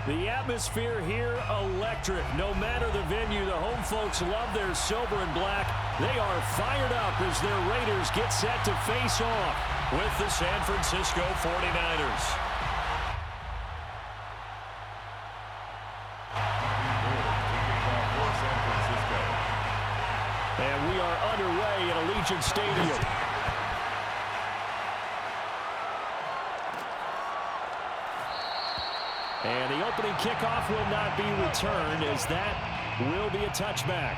The atmosphere here, electric. No matter the venue, the home folks love their silver and black. They are fired up as their Raiders get set to face off with the San Francisco 49ers. And we are underway at Allegiant Stadium. And the opening kickoff will not be returned, as that will be a touchback.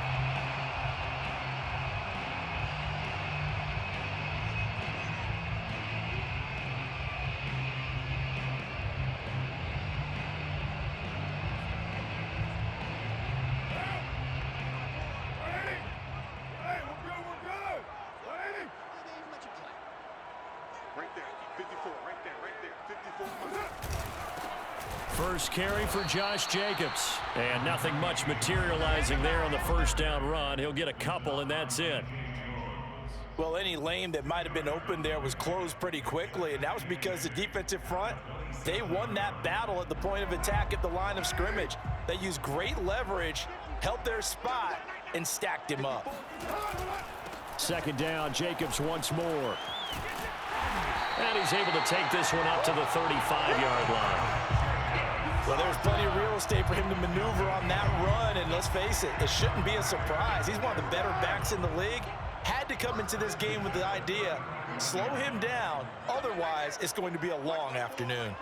First carry for Josh Jacobs. And nothing much materializing there on the first down run. He'll get a couple, and that's it. Well, any lane that might have been open there was closed pretty quickly, and that was because the defensive front, they won that battle at the point of attack at the line of scrimmage. They used great leverage, held their spot, and stacked him up. Second down, Jacobs once more. And he's able to take this one up to the 35-yard line. Well, there's plenty of real estate for him to maneuver on that run, and let's face it, it shouldn't be a surprise. He's one of the better backs in the league. Had to come into this game with the idea, slow him down, otherwise it's going to be a long afternoon.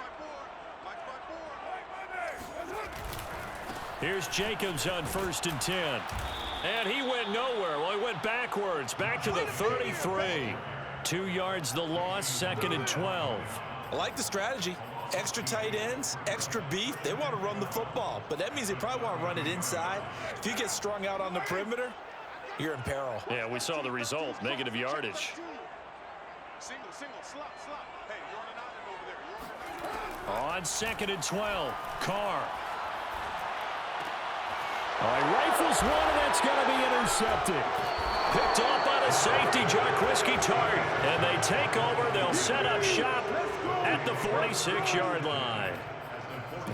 Here's Jacobs on 1st and 10. And he went nowhere. Well, he went backwards, back to the 33. 2 yards the loss, 2nd and 12. I like the strategy. Extra tight ends, extra beef. They want to run the football, but that means they probably want to run it inside. If you get strung out on the perimeter, you're in peril. Yeah, we saw the result, negative yardage. Single, slop. Hey, you're on an island over there. On 2nd and 12, Carr. He rifles one, and that's going to be intercepted. Picked off by the safety, Jarquiski Tart. And they take over. They'll set up shop at the 46-yard line.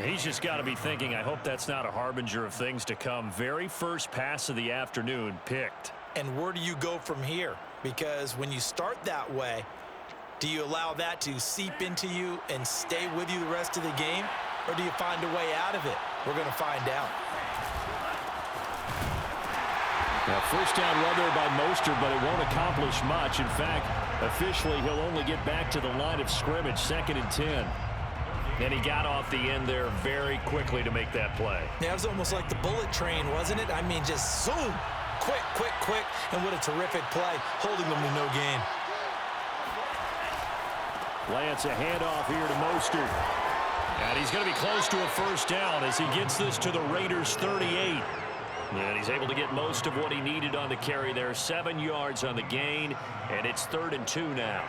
He's just got to be thinking, I hope that's not a harbinger of things to come. Very first pass of the afternoon picked. And where do you go from here? Because when you start that way, do you allow that to seep into you and stay with you the rest of the game? Or do you find a way out of it? We're going to find out. Now, first down run there by Mostert, but it won't accomplish much. In fact, officially, he'll only get back to the line of scrimmage, 2nd and 10. And he got off the end there very quickly to make that play. Yeah, it was almost like the bullet train, wasn't it? I mean, just zoom, quick, and what a terrific play, holding them to no gain. Lance, a handoff here to Mostert. And he's going to be close to a first down as he gets this to the Raiders' 38. And he's able to get most of what he needed on the carry there. 7 yards on the gain, and it's 3rd and 2 now.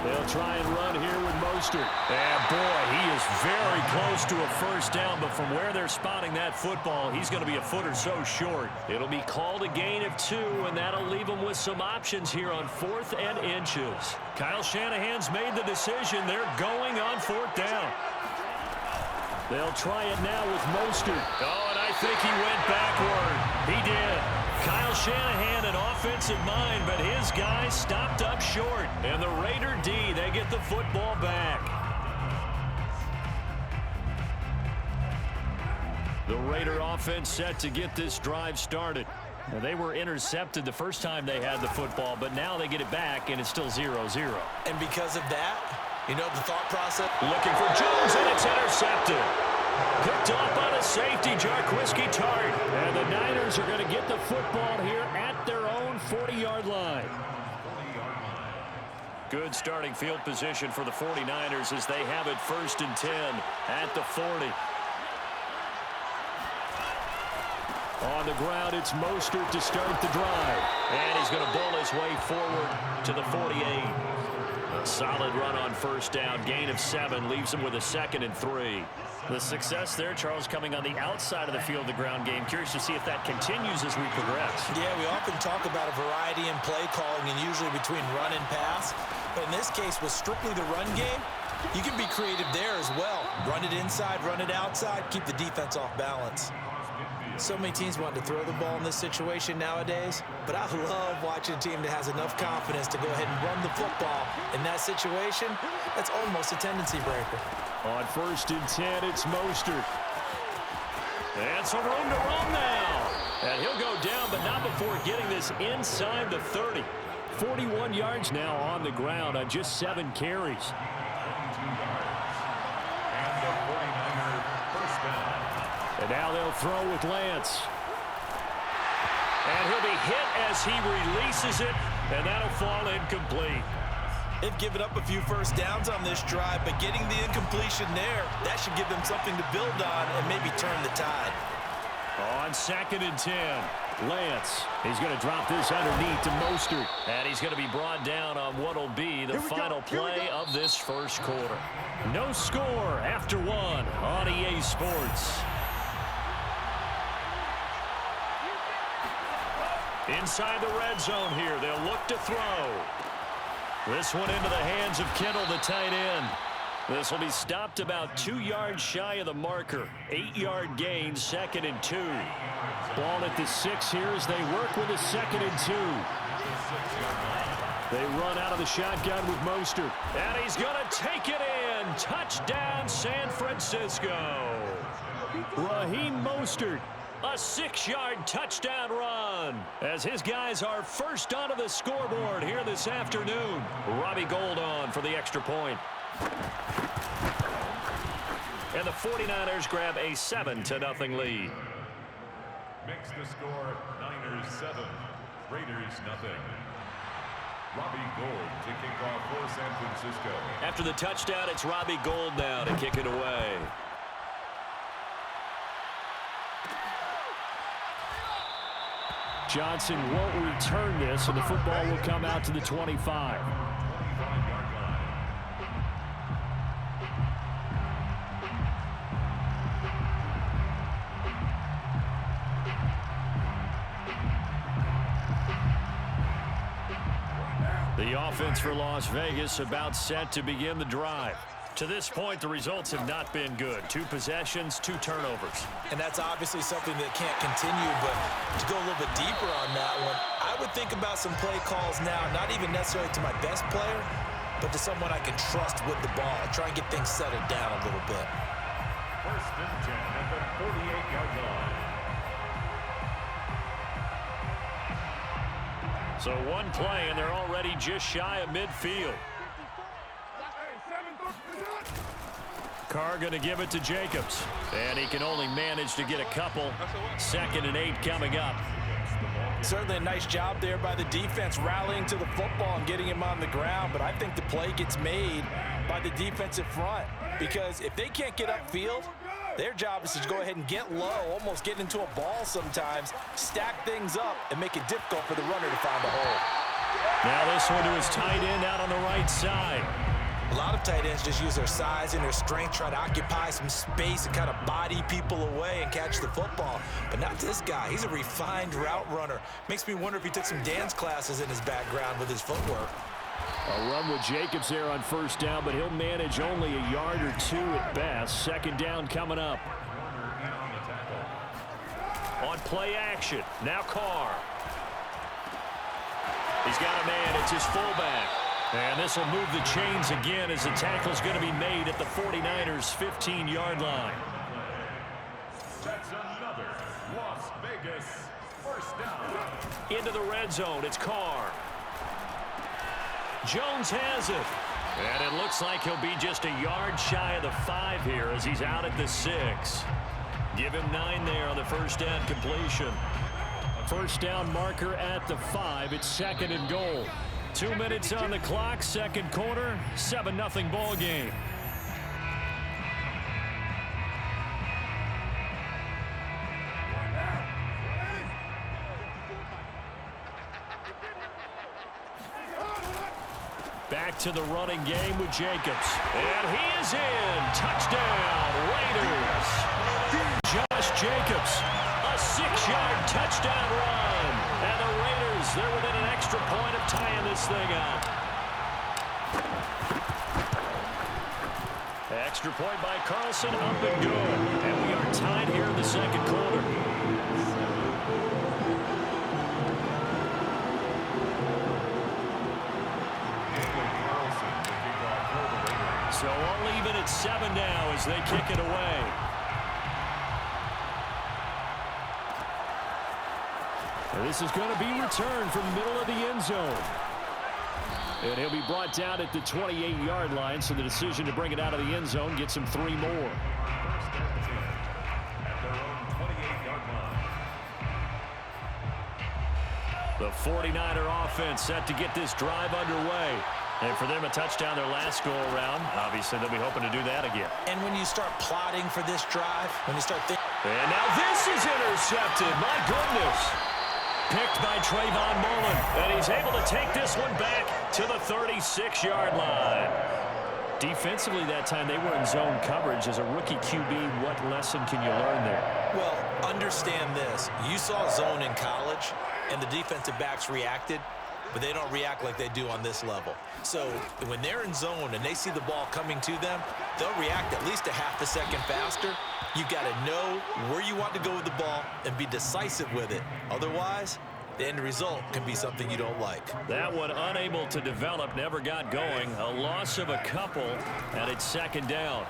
They'll try and run here with Mostert. And boy, he is very close to a first down, but from where they're spotting that football, he's going to be a foot or so short. It'll be called a gain of 2, and that'll leave him with some options here on 4th and inches. Kyle Shanahan's made the decision. They're going on 4th down. They'll try it now with Mostert. Oh, and I think he went backward. He did. Kyle Shanahan, an offensive mind, but his guys stopped up short. And the Raider D, they get the football back. The Raider offense set to get this drive started. Now, they were intercepted the first time they had the football, but now they get it back, and it's still 0-0. And because of that, you know the thought process? Looking for Jones, and it's intercepted. Picked off by the safety, Jarquiski Tart. And the Niners are going to get the football here at their own 40-yard line. Good starting field position for the 49ers as they have it 1st and 10 at the 40. On the ground, it's Mostert to start the drive. And he's going to bowl his way forward to the 48. Solid run on first down. Gain of 7 leaves him with a 2nd and 3. The success there, Charles, coming on the outside of the field, the ground game. Curious to see if that continues as we progress. Yeah, we often talk about a variety in play calling and usually between run and pass. But in this case, with strictly the run game, you can be creative there as well. Run it inside, run it outside, keep the defense off balance. So many teams want to throw the ball in this situation nowadays, but I love watching a team that has enough confidence to go ahead and run the football. In that situation, that's almost a tendency breaker. On 1st and 10, it's Mostert. And some room to run now. And he'll go down, but not before getting this inside the 30. 41 yards now on the ground on just 7 carries. And now they'll throw with Lance. And he'll be hit as he releases it, and that'll fall incomplete. They've given up a few first downs on this drive, but getting the incompletion there, that should give them something to build on and maybe turn the tide. On 2nd and 10, Lance. He's going to drop this underneath to Mostert. And he's going to be brought down on what will be the final play of this first quarter. No score after 1 on EA Sports. Inside the red zone here, they'll look to throw. This one into the hands of Kittle, the tight end. This will be stopped about 2 yards shy of the marker. 8-yard gain, 2nd and 2. Ball at the 6 here as they work with a 2nd and 2. They run out of the shotgun with Mostert. And he's going to take it in. Touchdown, San Francisco. Raheem Mostert. A 6-yard touchdown run as his guys are first onto the scoreboard here this afternoon. Robbie Gould on for the extra point. And the 49ers grab a 7-0 lead. Makes the score Niners 7, Raiders nothing. Robbie Gould to kick off for San Francisco. After the touchdown, it's Robbie Gould now to kick it away. Johnson won't return this, and the football will come out to the 25. The offense for Las Vegas about set to begin the drive. To this point, the results have not been good. 2 possessions, 2 turnovers. And that's obviously something that can't continue, but to go a little bit deeper on that one, I would think about some play calls now, not even necessarily to my best player, but to someone I can trust with the ball. Try and get things settled down a little bit. 1st and 10 at the 48-yard line. So 1 play, and they're already just shy of midfield. Carr going to give it to Jacobs. And he can only manage to get a couple. 2nd and 8 coming up. Certainly a nice job there by the defense rallying to the football and getting him on the ground. But I think the play gets made by the defensive front. Because if they can't get upfield, their job is to go ahead and get low, almost get into a ball sometimes, stack things up, and make it difficult for the runner to find a hole. Now this one to his tight end out on the right side. A lot of tight ends just use their size and their strength, try to occupy some space and kind of body people away and catch the football. But not this guy. He's a refined route runner. Makes me wonder if he took some dance classes in his background with his footwork. A run with Jacobs there on first down, but he'll manage only a yard or 2 at best. 2nd down coming up. On play action, now Carr. He's got a man, it's his fullback. And this will move the chains again as the tackle's going to be made at the 49ers' 15-yard line. That's another Las Vegas 1st down. Into the red zone, it's Carr. Jones has it. And it looks like he'll be just a yard shy of the 5 here as he's out at the 6. Give him 9 there on the first down completion. First down marker at the 5. It's 2nd and goal. 2 minutes on the clock, 2nd quarter, 7-0 ball game. Back to the running game with Jacobs. And he is in. Touchdown, Raiders. Josh Jacobs, a 6-yard touchdown run. And the Raiders, they're within an extra point of tying this thing up. Extra point by Carlson, up and good. And we are tied here in the second quarter. So all even at 7 now as they kick it away. And this is going to be returned from the middle of the end zone. And he'll be brought down at the 28-yard line, so the decision to bring it out of the end zone gets him 3 more. First and 10 at their own 28-yard line. The 49er offense set to get this drive underway. And for them, a touchdown their last go-around. Obviously, they'll be hoping to do that again. And when you start plotting for this drive, when you start thinking... And now this is intercepted. My goodness. Picked by Trayvon Mullen. And he's able to take this one back to the 36-yard line. Defensively that time, they were in zone coverage. As a rookie QB, what lesson can you learn there? Well, understand this. You saw zone in college, and the defensive backs reacted, but they don't react like they do on this level. So when they're in zone and they see the ball coming to them, they'll react at least a half a second faster. You've got to know where you want to go with the ball and be decisive with it. Otherwise, the end result can be something you don't like. That one unable to develop, never got going. A loss of a couple, and it's second down.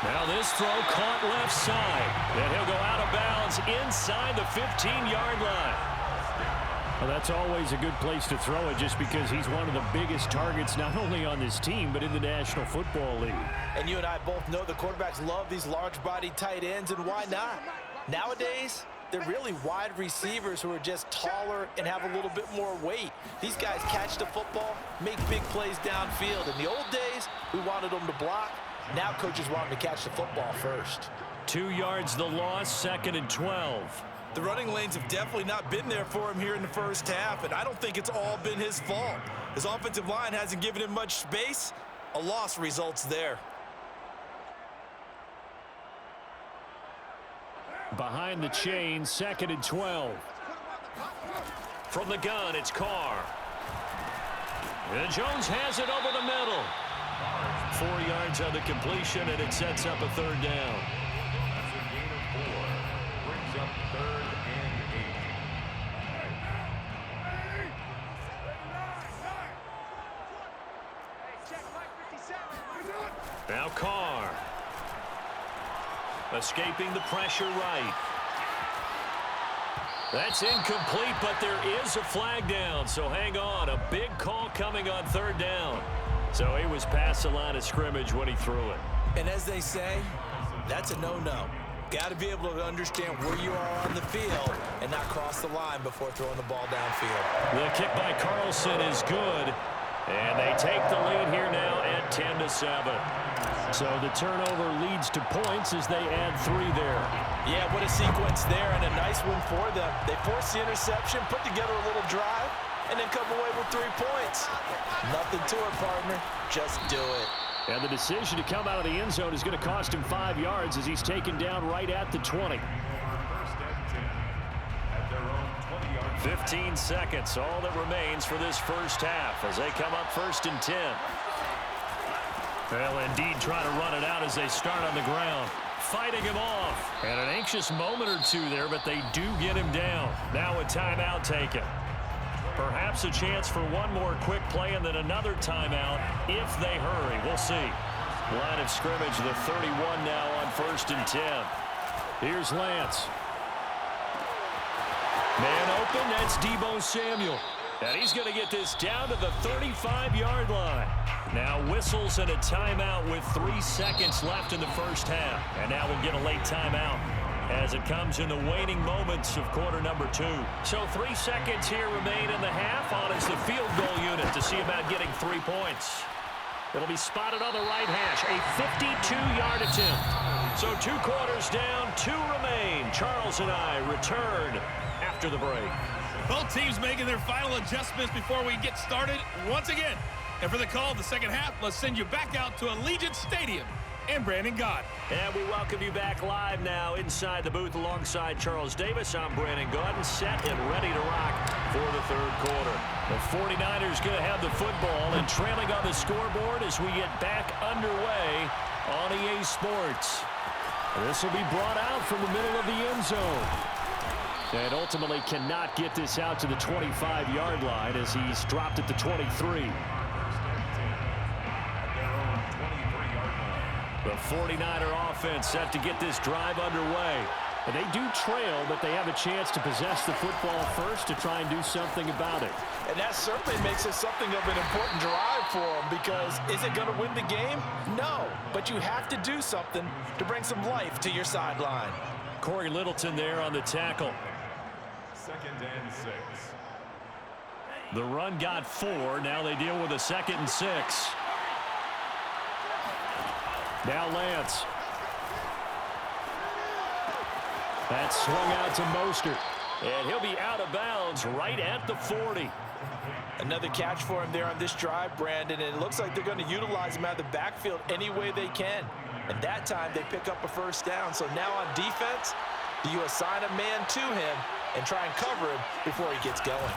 Now this throw caught left side. And he'll go out of bounds inside the 15-yard line. Well, that's always a good place to throw it just because he's one of the biggest targets not only on this team but in the National Football League. And you and I both know the quarterbacks love these large-bodied tight ends, and why not? Nowadays, they're really wide receivers who are just taller and have a little bit more weight. These guys catch the football, make big plays downfield. In the old days, we wanted them to block. Now coaches want him to catch the football first. 2 yards the loss, second and 12. The running lanes have definitely not been there for him here in the first half, and I don't think it's all been his fault. His offensive line hasn't given him much space. A loss results there. Behind the chain, second and 12. From the gun, it's Carr. And Jones has it over the middle. 4 yards on the completion, and it sets up a third down. That's a gain of 4. Brings up 3rd and 8. Now Carr. Escaping the pressure right. That's incomplete, but there is a flag down, so hang on. A big call coming on third down. So he was past the line of scrimmage when he threw it. And as they say, that's a no-no. Got to be able to understand where you are on the field and not cross the line before throwing the ball downfield. The kick by Carlson is good. And they take the lead here now at 10-7. So the turnover leads to points as they add 3 there. Yeah, what a sequence there, and a nice one for them. They force the interception, put together a little drive, and then come away with 3 points. Nothing to it, partner. Just do it. And the decision to come out of the end zone is going to cost him 5 yards as he's taken down right at the 20. First and 10 at their own 20-yard line. 15 seconds, all that remains for this first half as they come up first and 10. Well, indeed, try to run it out as they start on the ground. Fighting him off. And an anxious moment or two there, but they do get him down. Now a timeout taken. Perhaps a chance for one more quick play and then another timeout if they hurry. We'll see. Line of scrimmage, the 31 now on first and 10. Here's Lance. Man open, that's Deebo Samuel. And he's going to get this down to the 35-yard line. Now whistles and a timeout with 3 seconds left in the first half. And now we'll get a late timeout as it comes in the waning moments of quarter number 2. So 3 seconds here remain in the half. On is the field goal unit to see about getting 3 points. It'll be spotted on the right hash. A 52-yard attempt. So 2 quarters down, 2 remain. Charles and I return after the break. Both teams making their final adjustments before we get started once again. And for the call of the second half, let's send you back out to Allegiant Stadium and Brandon Gott. And we welcome you back live now inside the booth alongside Charles Davis. I'm Brandon Gott, set and ready to rock for the third quarter. The 49ers going to have the football and trailing on the scoreboard as we get back underway on EA Sports. This will be brought out from the middle of the end zone. And ultimately cannot get this out to the 25-yard line as he's dropped at the 23. The 49er offense set to get this drive underway. And they do trail, but they have a chance to possess the football first to try and do something about it. And that certainly makes it something of an important drive for them, because is it going to win the game? No, but you have to do something to bring some life to your sideline. Corey Littleton there on the tackle. 2nd and 6. The run got 4. Now they deal with a 2nd and 6. Now Lance. That's swung out to Mostert. And he'll be out of bounds right at the 40. Another catch for him there on this drive, Brandon, and it looks like they're going to utilize him out of the backfield any way they can. And that time they pick up a first down. So now on defense, do you assign a man to him and try and cover him before he gets going?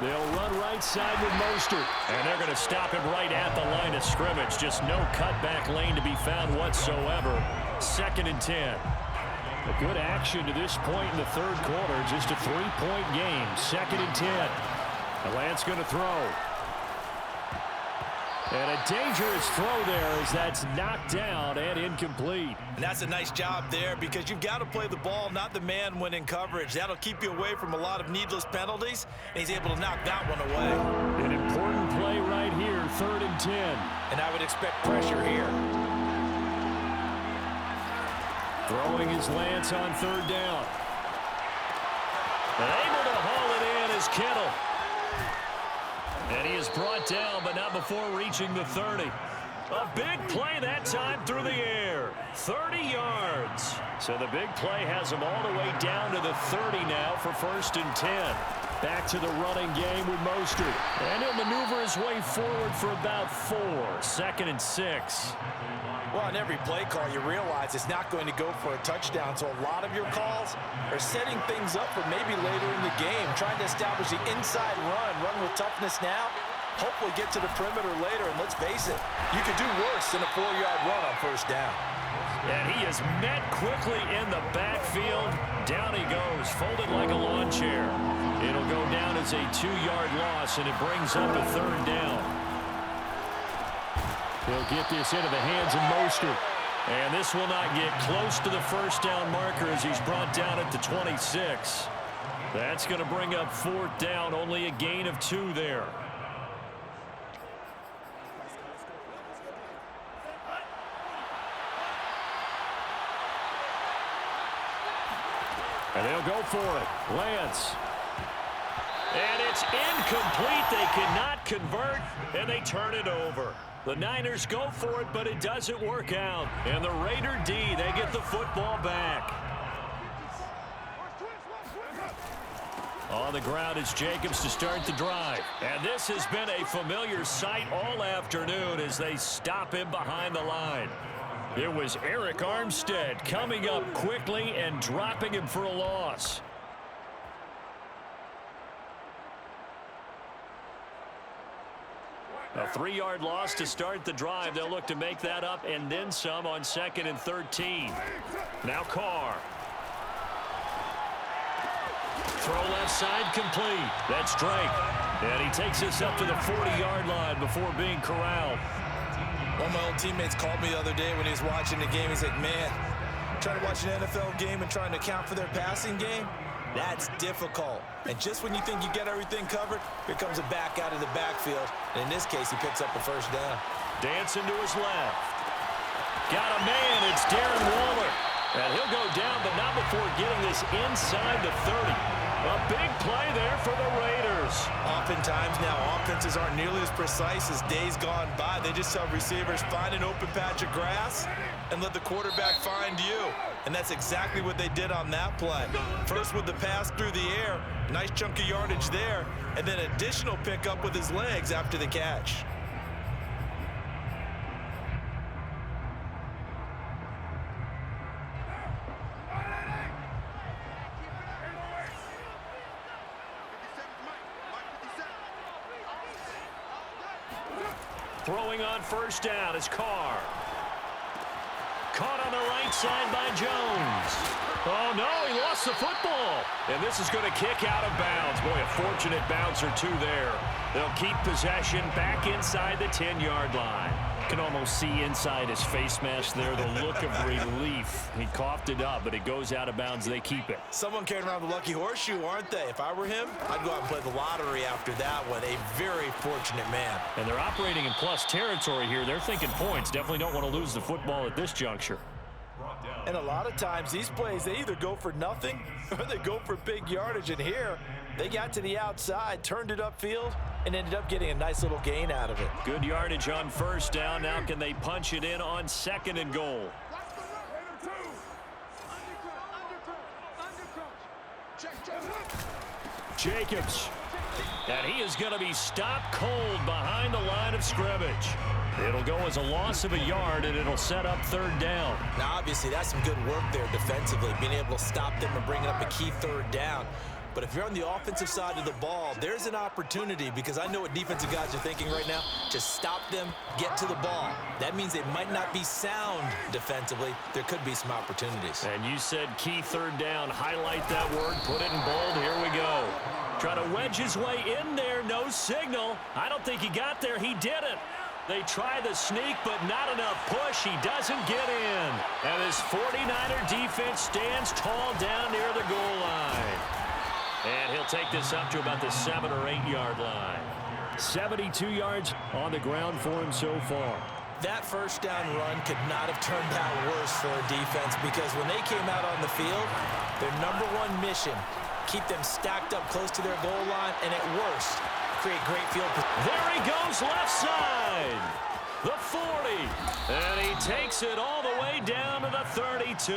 They'll run right side with Mostert. And they're going to stop him right at the line of scrimmage. Just no cutback lane to be found whatsoever. 2nd and 10. A good action to this point in the third quarter. Just a 3-point game. 2nd and 10. And Lance going to throw. And a dangerous throw there as that's knocked down and incomplete. And that's a nice job there, because you've got to play the ball, not the man when in coverage. That'll keep you away from a lot of needless penalties, and he's able to knock that one away. An important play right here, 3rd and 10. And I would expect pressure here. Throwing is Lance on 3rd down. And able to haul it in is Kittle. And he is brought down, but not before reaching the 30. A big play that time through the air. 30 yards. So the big play has him all the way down to the 30 now for 1st and 10. Back to the running game with Mostert. And he'll maneuver his way forward for about 4. 2nd and 6. Well, on every play call, you realize it's not going to go for a touchdown. So a lot of your calls are setting things up for maybe later in the game, trying to establish the inside run with toughness now, hopefully get to the perimeter later. And let's face it, you could do worse than a 4-yard run on 1st down. And he is met quickly in the backfield. Down he goes, folded like a lawn chair. It'll go down as a 2-yard loss, and it brings up a 3rd down. He'll get this into the hands of Mostert. And this will not get close to the 1st down marker as he's brought down at the 26. That's going to bring up 4th down, only a gain of 2 there. And they'll go for it. Lance. And it's incomplete. They cannot convert, and they turn it over. The Niners go for it, but it doesn't work out. And the Raider D, they get the football back. On the ground is Jacobs to start the drive. And this has been a familiar sight all afternoon as they stop him behind the line. It was Eric Armstead coming up quickly and dropping him for a loss. A 3-yard loss to start the drive. They'll look to make that up and then some on 2nd and 13. Now Carr. Throw left side complete. That's Drake. And he takes us up to the 40-yard line before being corralled. One of my old teammates called me the other day when he was watching the game. He's like, man, trying to watch an NFL game and trying to account for their passing game, that's difficult. And just when you think you get everything covered, here comes a back out of the backfield. And in this case, he picks up a 1st down. Dancing to his left. Got a man. It's Darren Waller. And he'll go down, but not before getting this inside the 30. A big play there for the Raiders. Oftentimes now, offenses aren't nearly as precise as days gone by. They just tell receivers, find an open patch of grass and let the quarterback find you. And that's exactly what they did on that play. First with the pass through the air, nice chunk of yardage there, and then additional pickup with his legs after the catch. Throwing on first down is Carr. Caught on the right side by Jones. Oh, no, he lost the football. And this is going to kick out of bounds. Boy, a fortunate bounce or two there. They'll keep possession back inside the 10-yard line. You can almost see inside his face mask there the look of relief. He coughed it up, but it goes out of bounds. They keep it. Someone carrying around the lucky horseshoe, aren't they? If I were him, I'd go out and play the lottery after that one. A very fortunate man. And they're operating in plus territory here. They're thinking points. Definitely don't want to lose the football at this juncture. And a lot of times these plays, they either go for nothing or they go for big yardage. And here, they got to the outside, turned it upfield, and ended up getting a nice little gain out of it. Good yardage on first down. Now can they punch it in on 2nd and goal? Jacobs. And he is going to be stopped cold behind the line of scrimmage. It'll go as a loss of a yard, and it'll set up 3rd down. Now, obviously, that's some good work there defensively, being able to stop them and bringing up a key 3rd down. But if you're on the offensive side of the ball, there's an opportunity, because I know what defensive guys are thinking right now, to stop them, get to the ball. That means they might not be sound defensively. There could be some opportunities. And you said key 3rd down. Highlight that word. Put it in bold. Here we go. Try to wedge his way in there. No signal. I don't think he got there. He didn't. They try the sneak, but not enough push. He doesn't get in. And his 49er defense stands tall down near the goal line. And he'll take this up to about the 7 or 8 yard line. 72 yards on the ground for him so far. That first down run could not have turned out worse for a defense, because when they came out on the field, their #1 mission, keep them stacked up close to their goal line, and at worst, create great field position. There he goes, left side. The 40. And he takes it all the way down to the 32.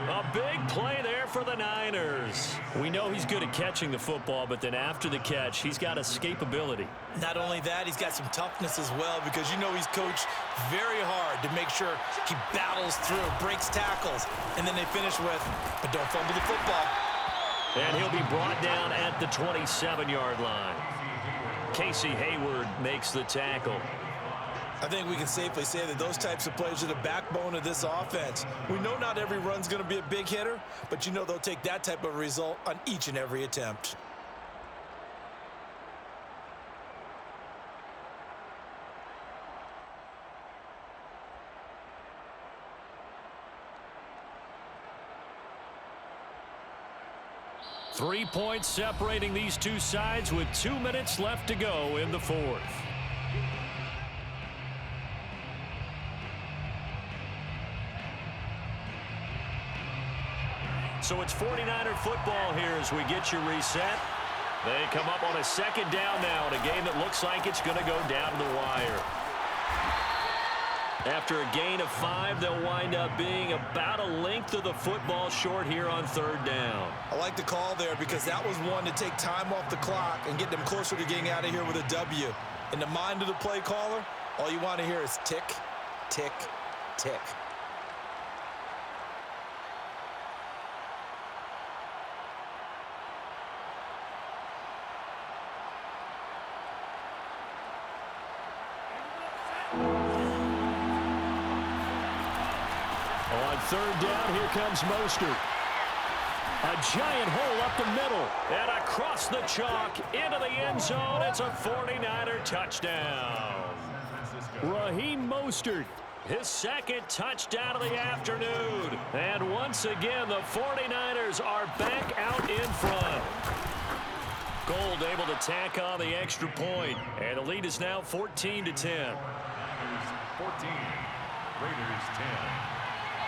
A big play there for the Niners. We know he's good at catching the football, but then after the catch, he's got escapability. Not only that, he's got some toughness as well, because you know he's coached very hard to make sure he battles through, breaks tackles, and then they finish with, but don't fumble the football. And he'll be brought down at the 27-yard line. Casey Hayward makes the tackle. I think we can safely say that those types of plays are the backbone of this offense. We know not every run's going to be a big hitter, but you know they'll take that type of result on each and every attempt. Three points separating these two sides with 2 minutes left to go in the 4th. So it's 49er football here as we get you reset. They come up on a 2nd down now in a game that looks like it's going to go down to the wire. After a gain of 5, they'll wind up being about a length of the football short here on 3rd down. I like the call there, because that was one to take time off the clock and get them closer to getting out of here with a W. In the mind of the play caller, all you want to hear is tick, tick, tick. On 3rd down, here comes Mostert. A giant hole up the middle and across the chalk into the end zone. It's a 49er touchdown. Raheem Mostert, his 2nd touchdown of the afternoon. And once again, the 49ers are back out in front. Gold able to tack on the extra point, and the lead is now 14-10. Niners 14, Raiders 10.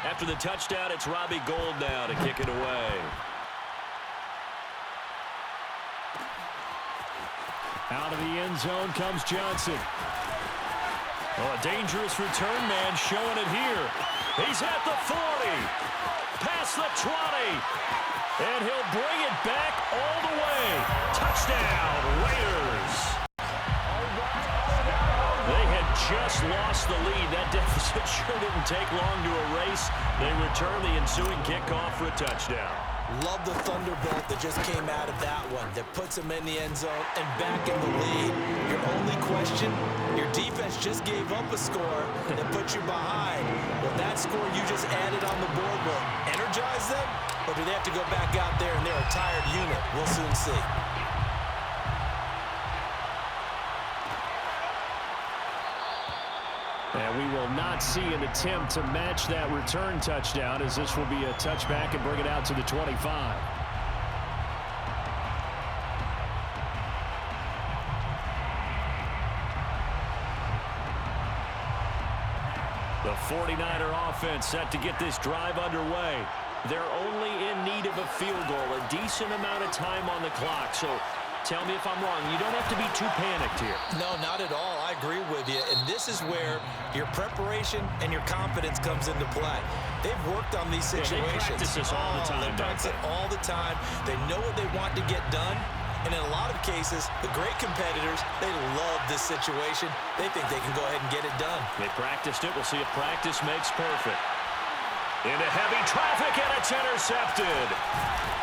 After the touchdown, it's Robbie Gould now to kick it away. Out of the end zone comes Johnson. Oh, a dangerous return man showing it here. He's at the 40. Past the 20. And he'll bring it back all the way. Touchdown, Raiders. They had just lost the lead. That deficit sure didn't take long to erase. They return the ensuing kickoff for a touchdown. Love the thunderbolt that just came out of that one that puts them in the end zone and back in the lead. Your only question, your defense just gave up a score that put you behind. Well, that score you just added on the board will energize them, or do they have to go back out there and they're a tired unit? We'll soon see. And we will not see an attempt to match that return touchdown, as this will be a touchback and bring it out to the 25. The 49er offense set to get this drive underway. They're only in need of a field goal, a decent amount of time on the clock. So tell me if I'm wrong. You don't have to be too panicked here. No, not at all. I agree with you. And this is where your preparation and your confidence comes into play. They've worked on these situations. They practice this all the time. They practice it all the time. They know what they want to get done. And in a lot of cases, the great competitors, they love this situation. They think they can go ahead and get it done. They practiced it. We'll see if practice makes perfect. Into heavy traffic, and it's intercepted.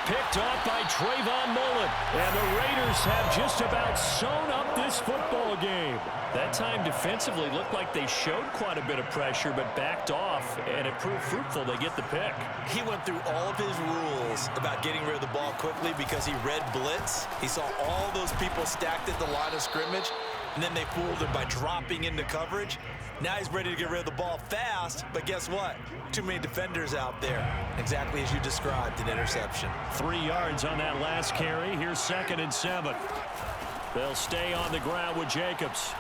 Picked off by Trayvon Mullen. And the Raiders have just about sewn up this football game. That time defensively looked like they showed quite a bit of pressure, but backed off, and it proved fruitful. They get the pick. He went through all of his rules about getting rid of the ball quickly because he read blitz. He saw all those people stacked at the line of scrimmage, and then they fooled him by dropping into coverage. Now he's ready to get rid of the ball fast, but guess what? Too many defenders out there. Exactly as you described, an interception. 3 yards on that last carry. Here's 2nd and 7. They'll stay on the ground with Jacobs.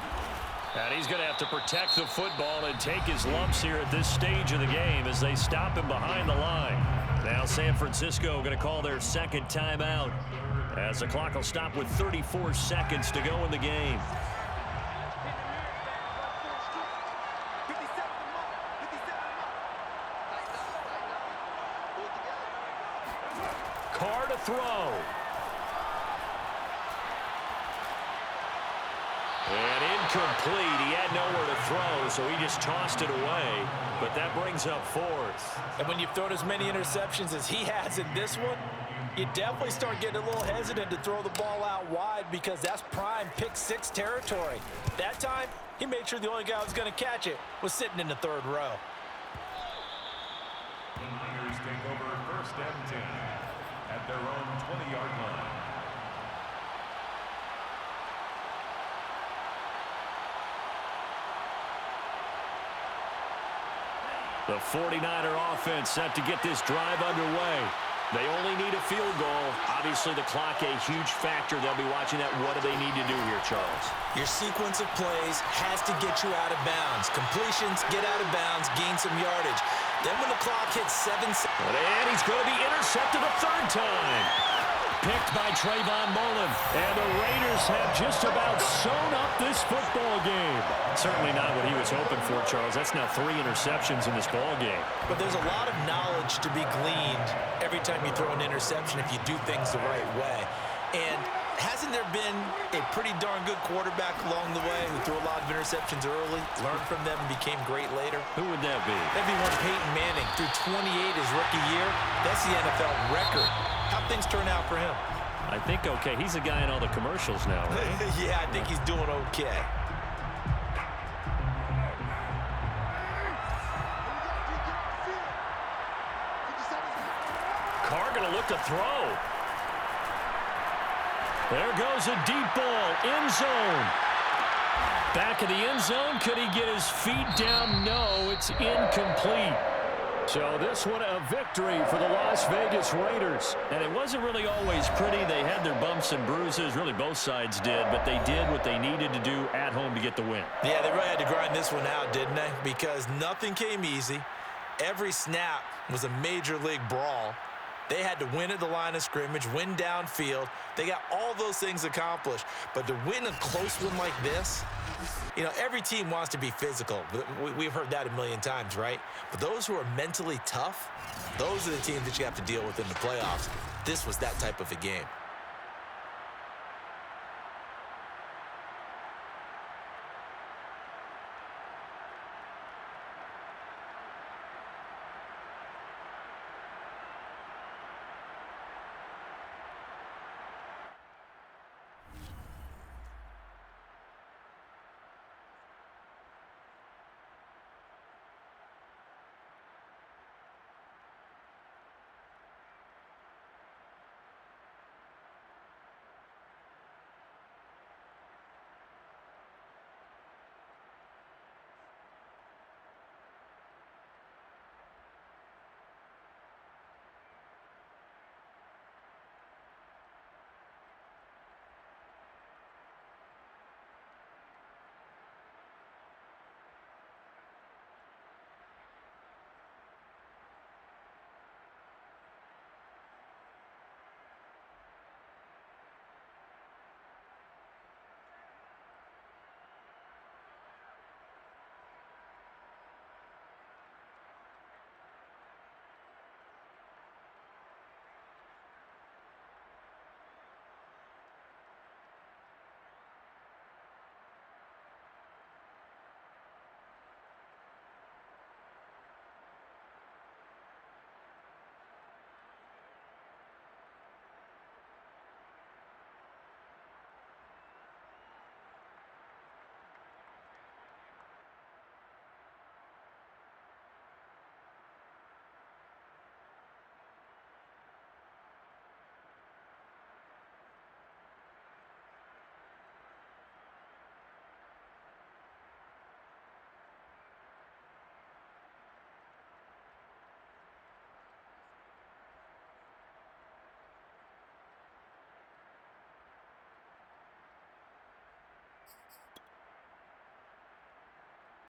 And he's going to have to protect the football and take his lumps here at this stage of the game as they stop him behind the line. Now San Francisco going to call their second timeout as the clock will stop with 34 seconds to go in the game. Carr to throw. And incomplete. He had nowhere to throw, so he just tossed it away. But that brings up 4th. And when you've thrown as many interceptions as he has in this one, you definitely start getting a little hesitant to throw the ball out wide because that's prime pick 6 territory. That time, he made sure the only guy who was going to catch it was sitting in the 3rd row. The Niners take over 1st and 10 at their own 20-yard line. The 49er offense set to get this drive underway. They only need a field goal. Obviously, the clock a huge factor. They'll be watching that. What do they need to do here, Charles? Your sequence of plays has to get you out of bounds. Completions, get out of bounds, gain some yardage. Then when the clock hits 7 seconds. And he's going to be intercepted a 3rd time. Picked by Trayvon Mullen. And the Raiders have just about sewn up this football game. Certainly not what he was hoping for, Charles. That's now 3 interceptions in this ball game. But there's a lot of knowledge to be gleaned every time you throw an interception if you do things the right way. And hasn't there been a pretty darn good quarterback along the way who threw a lot of interceptions early, learned from them, and became great later? Who would that be? That'd be one Peyton Manning. Threw 28 his rookie year. That's the NFL record. How'd things turn out for him? I think okay. He's a guy in all the commercials now, right? Yeah, I think he's doing okay. Carr going to look to throw. There goes a deep ball, end zone. Back of the end zone, could he get his feet down? No, it's incomplete. So this one a victory for the Las Vegas Raiders. And it wasn't really always pretty. They had their bumps and bruises. Really both sides did. But they did what they needed to do at home to get the win. Yeah, they really had to grind this one out, didn't they? Because nothing came easy. Every snap was a major league brawl. They had to win at the line of scrimmage, win downfield. They got all those things accomplished. But to win a close one like this, you know, every team wants to be physical. We've heard that a million times, right? But those who are mentally tough, those are the teams that you have to deal with in the playoffs. This was that type of a game.